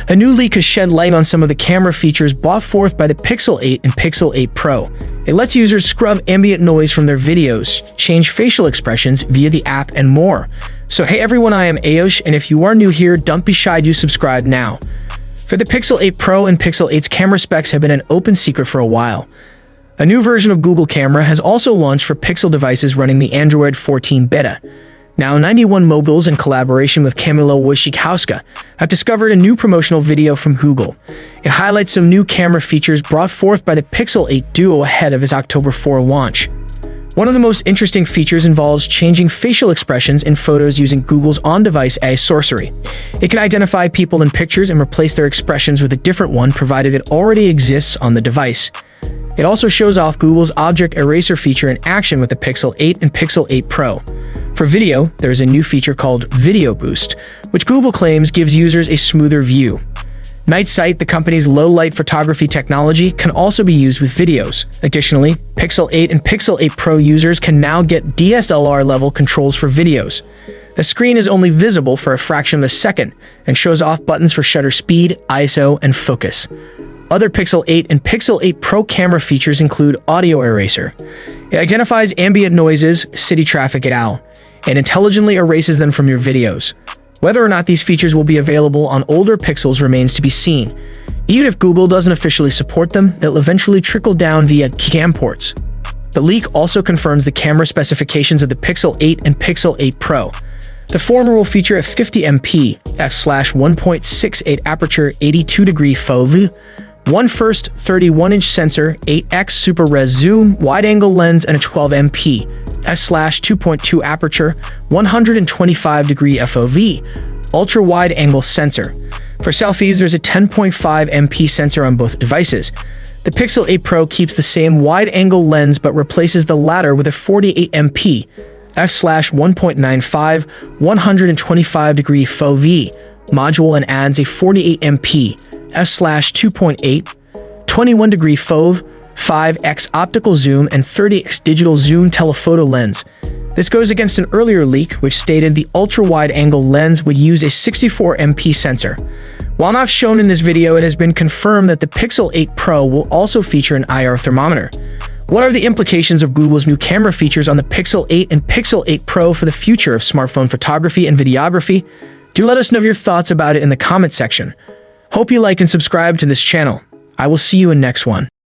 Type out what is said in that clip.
A new leak has shed light on some of the camera features brought forth by the Pixel 8 and Pixel 8 Pro. It lets users scrub ambient noise from their videos, change facial expressions via the app, and more. So hey everyone, I am Ayosh, and if you are new here, don't be shy to subscribe now. For the Pixel 8 Pro and Pixel 8's camera specs have been an open secret for a while. A new version of Google Camera has also launched for Pixel devices running the Android 14 beta. Now, 91 Mobiles, in collaboration with Kamila Wojciechowska, have discovered a new promotional video from Google. It highlights some new camera features brought forth by the Pixel 8 Duo ahead of its October 4 launch. One of the most interesting features involves changing facial expressions in photos using Google's on-device AI sorcery. It can identify people in pictures and replace their expressions with a different one, provided it already exists on the device. It also shows off Google's object eraser feature in action with the Pixel 8 and Pixel 8 Pro. For video, there is a new feature called Video Boost, which Google claims gives users a smoother view. Night Sight, the company's low-light photography technology, can also be used with videos. Additionally, Pixel 8 and Pixel 8 Pro users can now get DSLR-level controls for videos. The screen is only visible for a fraction of a second and shows off buttons for shutter speed, ISO, and focus. Other Pixel 8 and Pixel 8 Pro camera features include Audio Eraser. It identifies ambient noises, city traffic, et al., and intelligently erases them from your videos. Whether or not these features will be available on older Pixels remains to be seen. Even if Google doesn't officially support them, they'll eventually trickle down via cam ports. The leak also confirms the camera specifications of the Pixel 8 and Pixel 8 Pro. The former will feature a 50MP f/1.68 aperture 82-degree FOV, one first 31-inch sensor, 8x super res zoom, wide-angle lens, and a 12MP f/2.2 aperture, 125-degree FOV, ultra-wide-angle sensor. For selfies, there's a 10.5 MP sensor on both devices. The Pixel 8 Pro keeps the same wide-angle lens but replaces the latter with a 48 MP f/1.95, 125-degree FOV module and adds a 48 MP f/2.8, 21-degree FOV, 5x optical zoom, and 30x digital zoom telephoto lens. This goes against an earlier leak which stated the ultra-wide-angle lens would use a 64 MP sensor. While not shown in this video, it has been confirmed that the Pixel 8 Pro will also feature an IR thermometer. What are the implications of Google's new camera features on the Pixel 8 and Pixel 8 Pro for the future of smartphone photography and videography? Do let us know your thoughts about it in the comment section. Hope you like and subscribe to this channel. I will see you in next one.